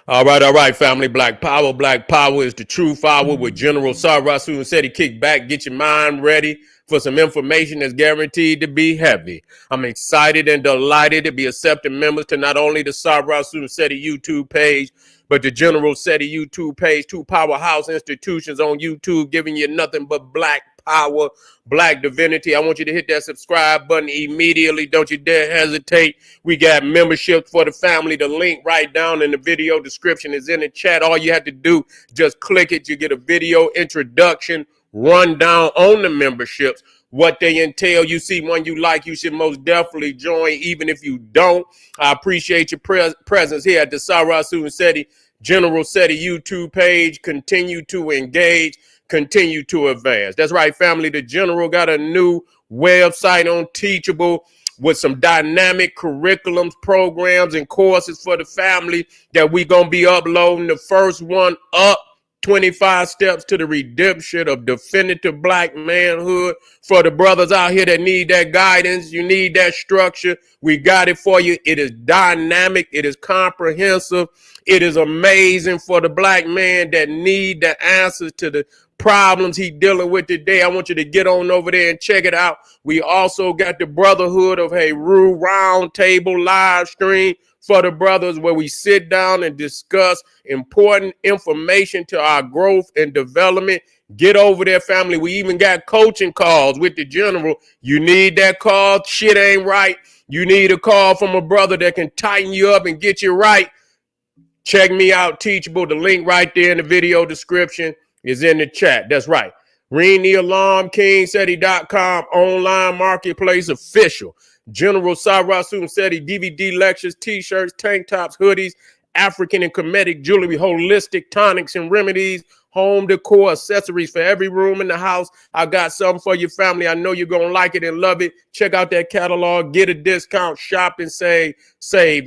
All right, family. Black Power. Black Power is the truth hour with General Sarasu said he kick back, get your mind ready for some information that's guaranteed to be heavy. I'm excited and delighted to be accepting members to not only the Sarasu Seti YouTube page, but the General Seti YouTube page, two powerhouse institutions on YouTube giving you nothing but black power, black divinity. I want you to hit that subscribe button immediately. Don't you dare hesitate. We got memberships for the family. The link right down in the video description is in the chat. All you have to do, just click it. You get a video introduction, rundown on the memberships, what they entail. You see one you like, you should most definitely join. Even if you don't, I appreciate your presence here at the Sarasu Seti General Seti YouTube page. Continue to engage, continue to advance. That's right, family. The General got a new website on Teachable with some dynamic curriculums, programs, and courses for the family that we gonna be uploading. The first one up, 25 steps to the redemption of definitive black manhood. For the brothers out here that need that guidance, you need that structure, we got it for you. It is dynamic, it is comprehensive, it is amazing for the black man that need the answers to the problems he dealing with today. I want you to get on over there and check it out. We also got the Brotherhood of Heru Roundtable live stream for the brothers, where we sit down and discuss important information to our growth and development. Get over there, family. We even got coaching calls with the General. You need that call. Shit ain't right. You need a call from a brother that can tighten you up and get you right. Check me out, Teachable. The link right there in the video description is in the chat. That's right. Ring the alarm, KingSeti.com, online marketplace official. General Sarasu Seti DVD lectures, t-shirts, tank tops, hoodies, African and Kemetic jewelry, holistic tonics and remedies, home decor, accessories for every room in the house. I got something for your family. I know you're going to like it and love it. Check out that catalog, get a discount, shop and save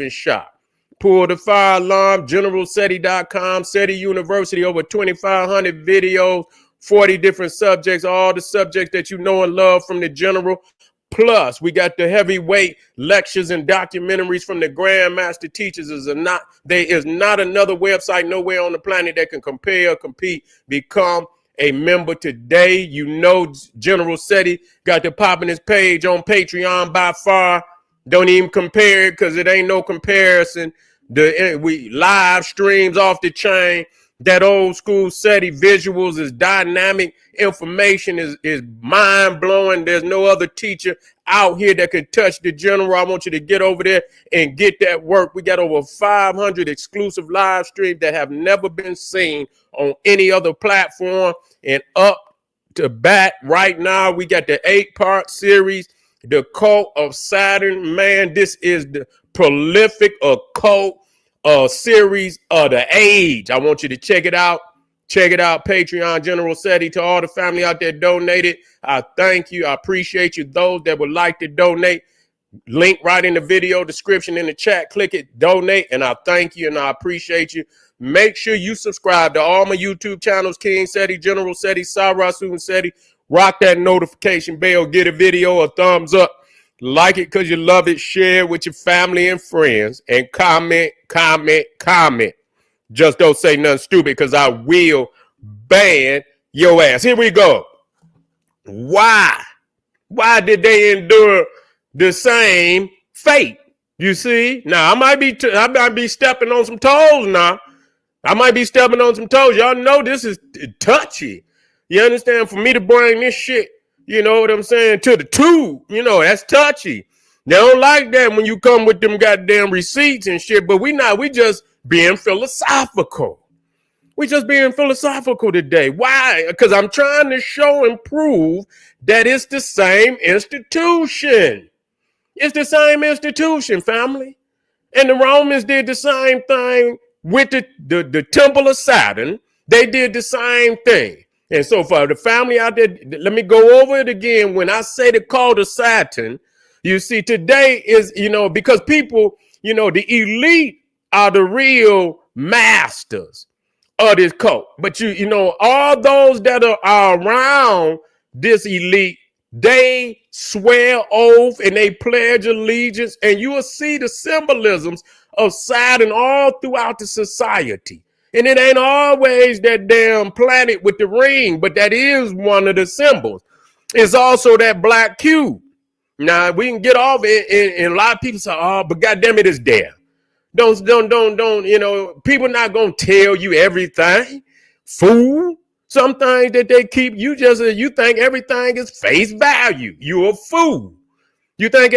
and shop. Pull the fire alarm, GeneralSeti.com, Seti University, over 2,500 videos, 40 different subjects, all the subjects that you know and love from the General. Plus, we got the heavyweight lectures and documentaries from the Grandmaster teachers. There is not another website nowhere on the planet that can compare or compete. Become a member today. You know General Seti got the popping his page on Patreon by far. Don't even compare it, because it ain't no comparison. We live streams off the chain. That old school Seti visuals is dynamic. Information is mind-blowing. There's no other teacher out here that can touch the General. I want you to get over there and get that work. We got over 500 exclusive live streams that have never been seen on any other platform. And up to bat right now, we got the 8-part series, The Cult of Saturn. Man, this is the prolific occult series of the age. I want you to check it out. Check it out. Patreon, General Seti. To all the family out there donated, I thank you. I appreciate you. Those that would like to donate, link right in the video description in the chat. Click it, donate, and I thank you and I appreciate you. Make sure you subscribe to all my YouTube channels, King Seti, General Seti, Sarasu Seti. Rock that notification bell. Get a video a thumbs up. Like it because you love it. Share with your family and friends. And comment. Just don't say nothing stupid, because I will ban your ass. Here we go. Why? Why did they endure the same fate? You see? Now, I might be stepping on some toes now. I might be stepping on some toes. Y'all know this is touchy. You understand? For me to bring this shit, you know what I'm saying, to the tube, you know, that's touchy. They don't like that when you come with them goddamn receipts and shit, but we just being philosophical. We just being philosophical today. Why? Because I'm trying to show and prove that it's the same institution. It's the same institution, family. And the Romans did the same thing with the Temple of Saturn. They did the same thing. And so for the family out there, let me go over it again. When I say the call to Saturn, you see, today is, because people, the elite are the real masters of this cult. But all those that are around this elite, they swear oath and they pledge allegiance, and you will see the symbolisms of Saturn all throughout the society. And it ain't always that damn planet with the ring, but that is one of the symbols. It's also that black cube. Now we can get off it, and a lot of people say, "Oh, but goddamn it, it's there." Don't. You know, people not gonna tell you everything, fool. Some things that they keep, you think everything is face value. You're a fool. You think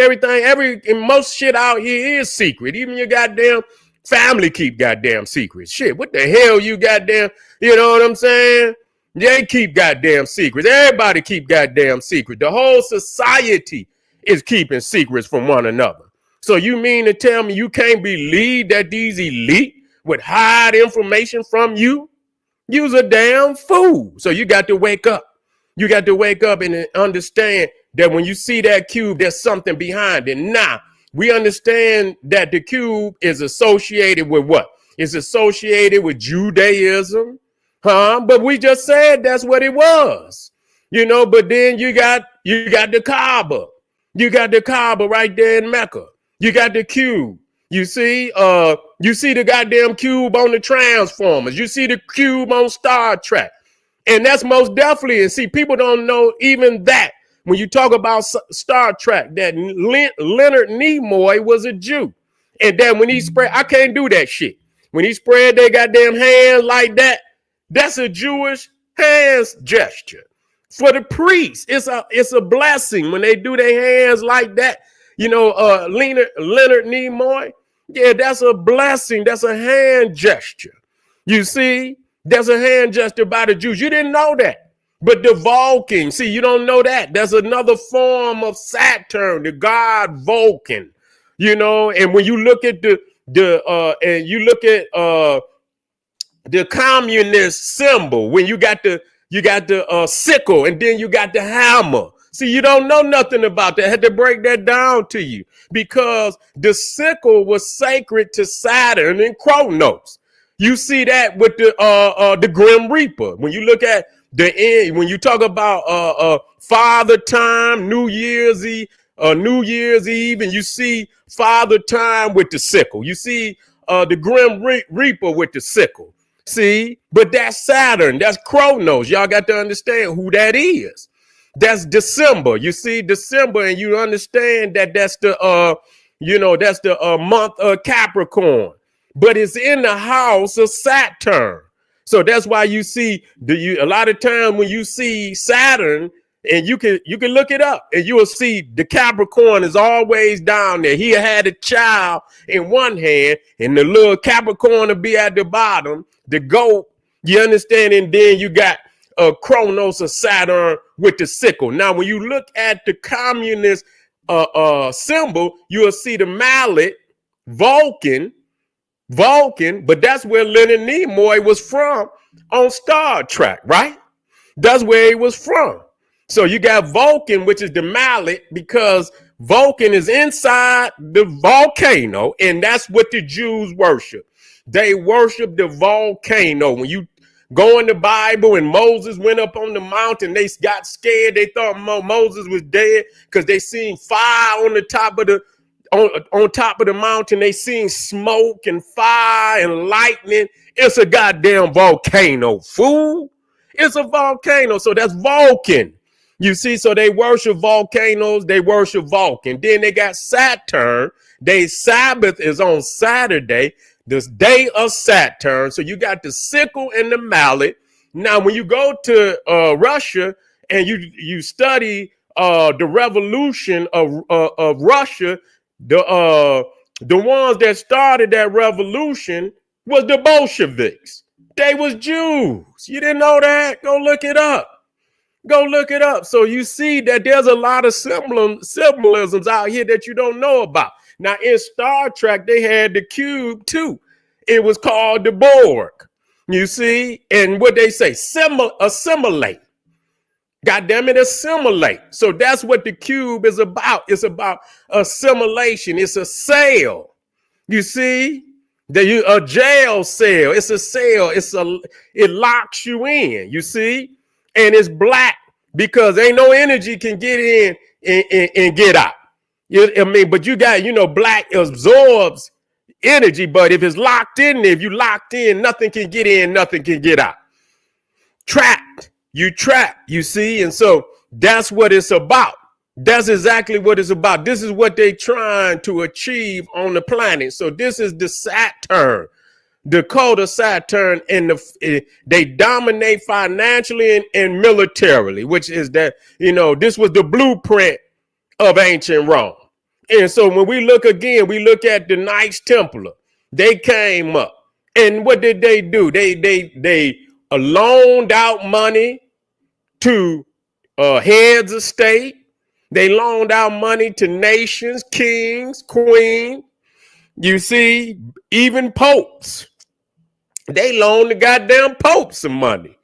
most shit out here is secret. Even your goddamn family keep goddamn secrets. Shit, what the hell you goddamn, you know what I'm saying? They keep goddamn secrets. Everybody keep goddamn secrets. The whole society is keeping secrets from one another. So you mean to tell me you can't believe that these elite would hide information from you? You's a damn fool. So you got to wake up. You got to wake up and understand that when you see that cube, there's something behind it. Now, we understand that the cube is associated with what? It's associated with Judaism, But we just said that's what it was, you know. But then you got the Kaaba. You got the Kaaba right there in Mecca. You got the cube. You see the goddamn cube on the Transformers. You see the cube on Star Trek. And that's most definitely, and see, people don't know even that. When you talk about Star Trek, that Leonard Nimoy was a Jew. And that when he spread, I can't do that shit. When he spread their goddamn hands like that, that's a Jewish hands gesture. For the priests, it's a blessing when they do their hands like that. You know, Leonard Nimoy, yeah, that's a blessing. That's a hand gesture. You see, there's a hand gesture by the Jews. You didn't know that. But the Vulcan, see, you don't know that. There's another form of Saturn, the god Vulcan. You know, and when you look at the communist symbol, when you got the sickle, and then you got the hammer. See, you don't know nothing about that. I had to break that down to you because the sickle was sacred to Saturn and Kronos. You see that with the Grim Reaper. When you look at the end, when you talk about Father Time, New Year's Eve, and you see Father Time with the sickle. You see the Grim Reaper with the sickle. See, but that's Saturn, that's Kronos. Y'all got to understand who that is. That's December. You see December, and you understand that that's the month of Capricorn. But it's in the house of Saturn. So that's why you see a lot of time when you see Saturn, and you can look it up, and you will see the Capricorn is always down there. He had a child in one hand, and the little Capricorn will be at the bottom, the goat, you understand? And then you got Kronos of Saturn with the sickle. Now, when you look at the communist symbol, you will see the mallet, Vulcan, but that's where Leonard Nimoy was from on Star Trek, right? That's where he was from. So you got Vulcan, which is the mallet, because Vulcan is inside the volcano, and that's what the Jews worship. They worship the volcano. When you go in the Bible and Moses went up on the mountain, they got scared. They thought Moses was dead because they seen fire on the top of on top of the mountain. They seen smoke and fire and lightning. It's a goddamn volcano, fool. It's a volcano. So that's Vulcan. You see, so they worship volcanoes. They worship Vulcan. Then they got Saturn. Their Sabbath is on Saturday, this day of Saturn. So you got the sickle and the mallet. Now, when you go to Russia and you study the revolution of Russia, the ones that started that revolution was the Bolsheviks. They was Jews. You didn't know that? Go look it up. Go look it up. So you see that there's a lot of symbolisms out here that you don't know about. Now, in Star Trek, they had the cube too. It was called the Borg. You see? And what they say, assimilate. God damn it, assimilate. So that's what the cube is about. It's about assimilation. It's a cell. You see? A jail cell. It's a cell. It locks you in. You see? And it's black because ain't no energy can get in and get out. But you got, black absorbs energy, but if it's locked in there, if you locked in, nothing can get in, nothing can get out. Trapped, you see? And so that's what it's about. That's exactly what it's about. This is what they're trying to achieve on the planet. So this is the Saturn, the code of Saturn, and they dominate financially and militarily, which is that, this was the blueprint of ancient Rome. And so when we look again, we look at the Knights Templar. They came up, and what did they do? They loaned out money to heads of state. They loaned out money to nations, kings, queens. You see, even popes. They loaned the goddamn popes some money.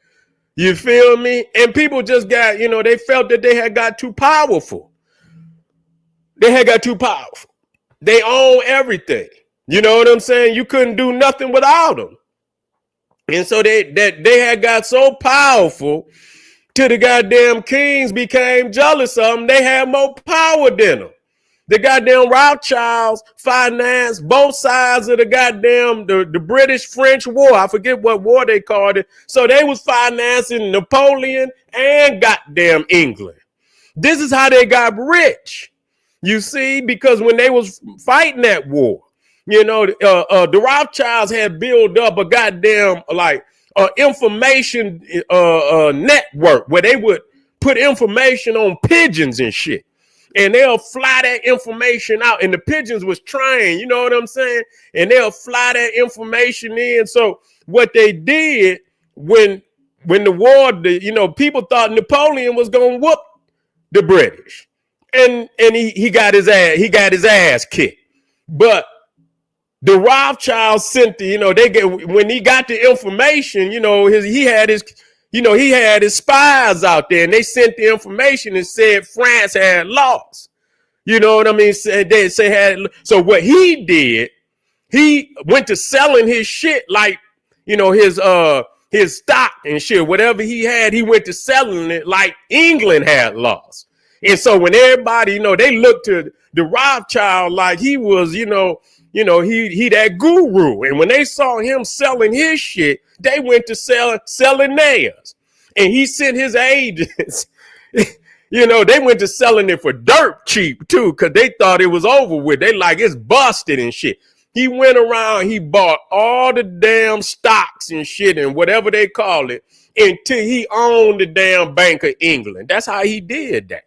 You feel me? And people just got, they felt that they had got too powerful. They had got too powerful. They own everything. You know what I'm saying? You couldn't do nothing without them. And so they had got so powerful till the goddamn kings became jealous of them. They had more power than them. The goddamn Rothschilds financed both sides of the goddamn, the British-French war. I forget what war they called it. So they was financing Napoleon and goddamn England. This is how they got rich. You see, because when they was fighting that war, the Rothschilds had built up a goddamn information network where they would put information on pigeons and shit. And they'll fly that information out. And the pigeons was trained, you know what I'm saying? And they'll fly that information in. So what they did when the war, people thought Napoleon was gonna whoop the British. And he got his ass kicked. But the Rothschilds sent when he got the information, he had his spies out there, and they sent the information and said France had lost. You know what I mean? So what he did, he went to selling his shit, like, his stock and shit, whatever he had, he went to selling it like England had lost. And so when everybody, they looked to the Rothschild like he was, he that guru. And when they saw him selling his shit, they went to selling theirs. And he sent his agents, they went to selling it for dirt cheap too, because they thought it was over with. They like, it's busted and shit. He went around, he bought all the damn stocks and shit and whatever they call it until he owned the damn Bank of England. That's how he did that.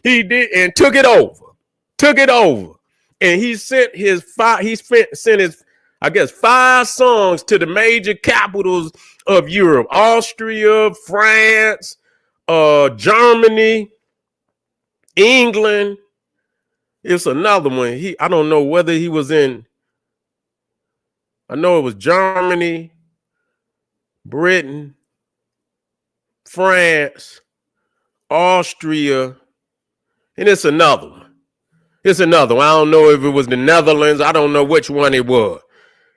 He did, and took it over. And he sent his 5 sons to the major capitals of Europe: Austria, France, Germany, England. It's another one. I don't know whether he was in. I know it was Germany, Britain, France, Austria, and it's another one. I don't know if it was the Netherlands. I don't know which one it was.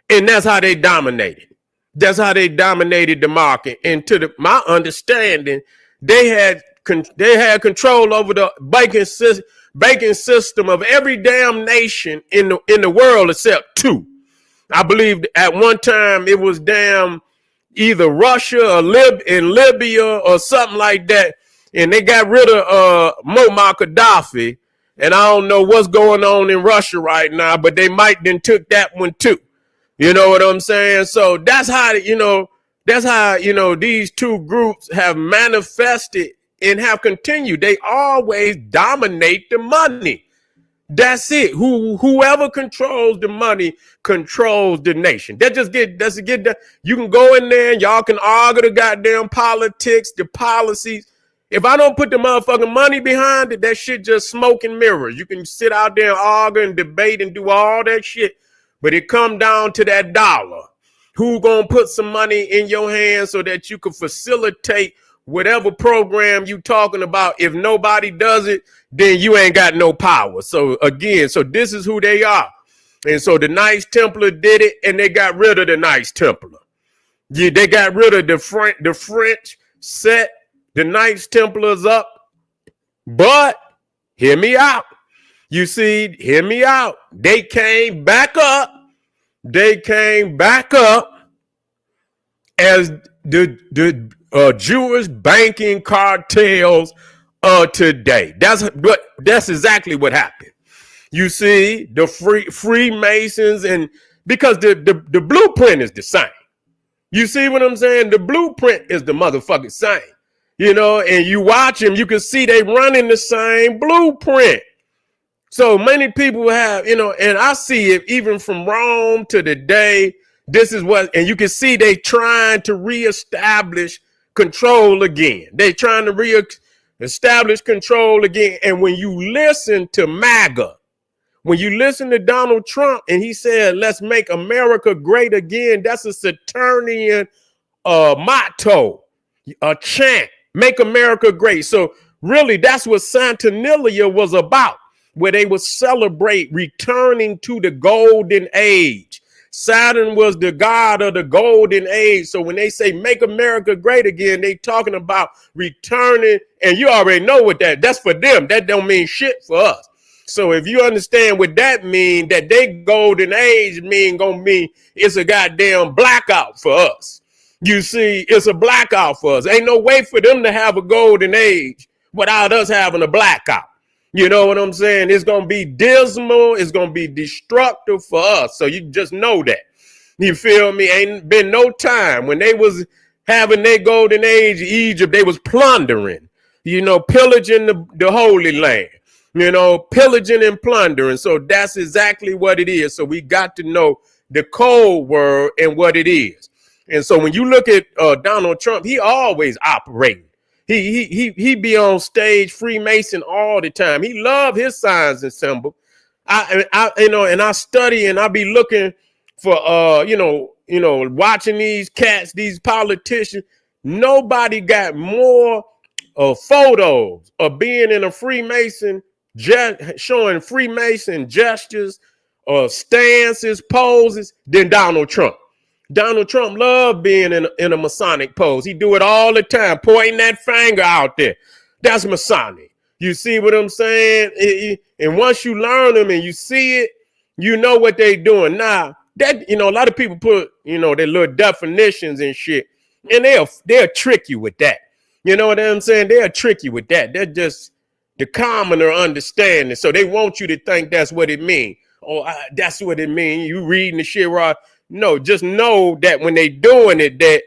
And that's how they dominated. That's how they dominated the market. And my understanding, they had control over the banking system of every damn nation in the world except 2. I believe at one time it was damn either Russia or Libya or something like that. And they got rid of Muammar Gaddafi. And I don't know what's going on in Russia right now, but they might then took that one too. You know what I'm saying? So that's how, these 2 groups have manifested and have continued. They always dominate the money. That's it. Whoever controls the money controls the nation. You can go in there and y'all can argue the goddamn politics, the policies. If I don't put the motherfucking money behind it, that shit just smoke and mirrors. You can sit out there and argue and debate and do all that shit, but it come down to that dollar. Who gonna put some money in your hands so that you can facilitate whatever program you talking about? If nobody does it, then you ain't got no power. So again, this is who they are. And so the Knights Templar did it, and they got rid of the Knights Templar. Yeah, they got rid of the French set the Knights Templars up. But hear me out. You see, hear me out. They came back up. they came back up as the Jewish banking cartels of today. That's exactly what happened. You see, the Freemasons, and because the blueprint is the same. You see what I'm saying? The blueprint is the motherfucking same. You know, and you watch them, you can see they running the same blueprint. So many people have, you know, and I see it even from Rome to today. This is what, and you can see they trying to reestablish control again. They trying to reestablish control again. And when you listen to MAGA, when you listen to Donald Trump and he said, let's make America great again, that's a Saturnian motto, a chant, make America great. So really, that's what Saturnalia was about, where they would celebrate returning to the golden age. Saturn was the god of the golden age. So when they say make America great again, they talking about returning. And you already know what that's for them. That don't mean shit for us. So if you understand what that means, that they golden age gonna mean it's a goddamn blackout for us. You see, it's a blackout for us. Ain't no way for them to have a golden age without us having a blackout. You know what I'm saying? It's going to be dismal. It's going to be destructive for us. So you just know that. You feel me? Ain't been no time when they was having their golden age, Egypt, they was plundering, you know, pillaging the Holy Land, you know, pillaging and plundering. So that's exactly what it is. So we got to know the code word and what it is. And so when you look at Donald Trump, he always operating. He be on stage Freemason all the time. He love his signs and symbols. I you know, and I study and I be looking for watching these cats, these politicians. Nobody got more photos of being in a Freemason, showing Freemason gestures or stances, poses than Donald Trump. Donald Trump loved being in a Masonic pose. He do it all the time, pointing that finger out there. That's Masonic. You see what I'm saying? And once you learn them and you see it, you know what they doing. Now, that, you know, a lot of people put, you know, their little definitions and shit, and they'll trick you with that. You know what I'm saying? They'll trick you with that. They're just the commoner understanding. So they want you to think that's what it means. Oh, that's what it means. You reading the shit right. No, just know that when they doing it, that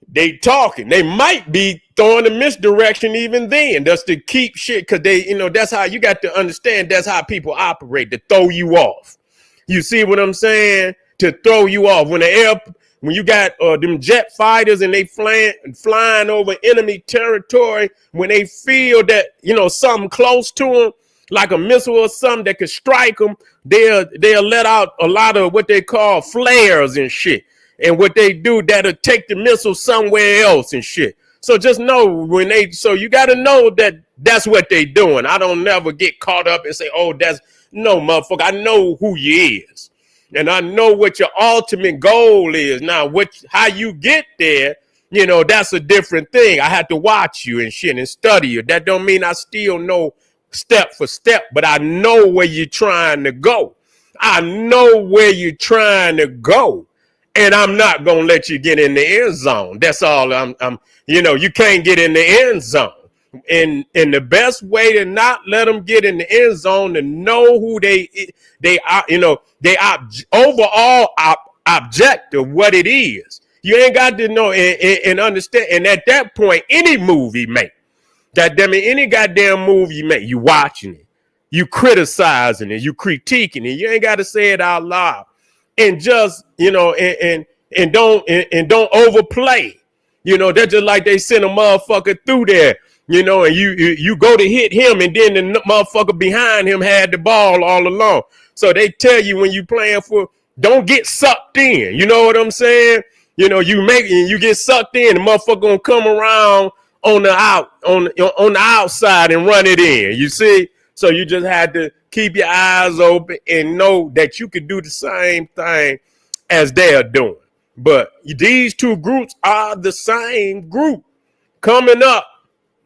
they talking. They might be throwing a misdirection even then, just to keep shit, because they, you know, that's how you got to understand. That's how people operate, to throw you off. You see what I'm saying? To throw you off. When you got them jet fighters and they flying over enemy territory, when they feel that, you know, something close to them, like a missile or something that could strike them, they'll let out a lot of what they call flares and shit. And what they do, that'll take the missile somewhere else and shit. So just know so you got to know that that's what they doing. I don't never get caught up and say, oh, no, motherfucker. I know who you is. And I know what your ultimate goal is. Now, how you get there, you know, that's a different thing. I had to watch you and shit and study you. That don't mean I still know step for step, but I know where you're trying to go. I know where you're trying to go, and I'm not gonna let you get in the end zone. That's all. You can't get in the end zone, and the best way to not let them get in the end zone, to know who they are, you know, overall objective, what it is. You ain't got to know and understand. And at that point, any movie make. That damn it, any goddamn movie you make, you watching it, you criticizing it, you critiquing it. You ain't got to say it out loud, and just, you know, and don't overplay. You know, that's just like they send a motherfucker through there, you know, and you go to hit him, and then the motherfucker behind him had the ball all along. So they tell you when you playing for, don't get sucked in. You know what I'm saying? You know, you get sucked in, the motherfucker gonna come around on the outside and run it in. You see? So you just had to keep your eyes open and know that you could do the same thing as they're doing. But these two groups are the same group coming up.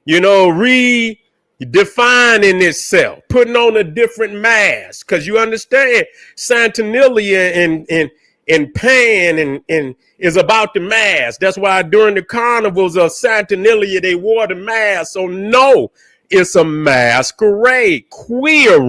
You know, read defining itself, putting on a different mask, because you understand Saturnalia and Pan and is about the mask. That's why during the carnivals of Saturnalia they wore the mask. So no, it's a masquerade, queer.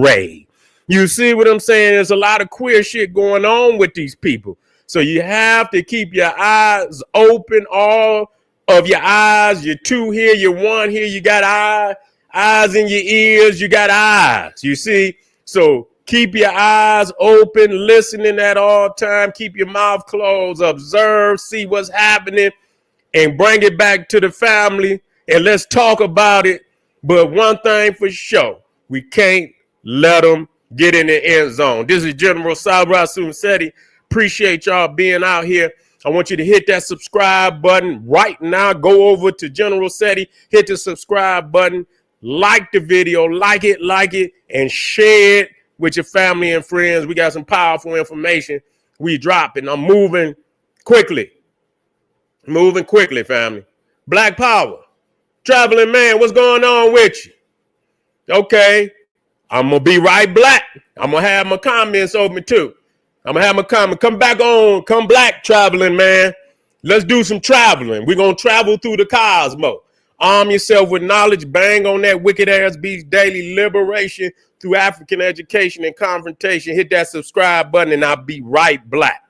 You see what I'm saying? There's a lot of queer shit going on with these people. So you have to keep your eyes open, all of your eyes, your two here, your one here, you got eyes in your ears, you got eyes, you see? So keep your eyes open, listening at all time, keep your mouth closed, observe, see what's happening, and bring it back to the family, and let's talk about it. But one thing for sure, we can't let them get in the end zone. This is General Cyrus Sunsetti. Appreciate y'all being out here. I want you to hit that subscribe button right now. Go over to General Seti, hit the subscribe button, like the video, like it, and share it with your family and friends. We got some powerful information we dropping. I'm moving quickly, family. Black Power, traveling man, what's going on with you? Okay, I'm going to be right black. I'm going to have my comments open too. I'm going to have my comment. Come back on. Come black, traveling man. Let's do some traveling. We're going to travel through the cosmos. Arm yourself with knowledge. Bang on that wicked ass beast daily liberation through African education and confrontation. Hit that subscribe button and I'll be right black.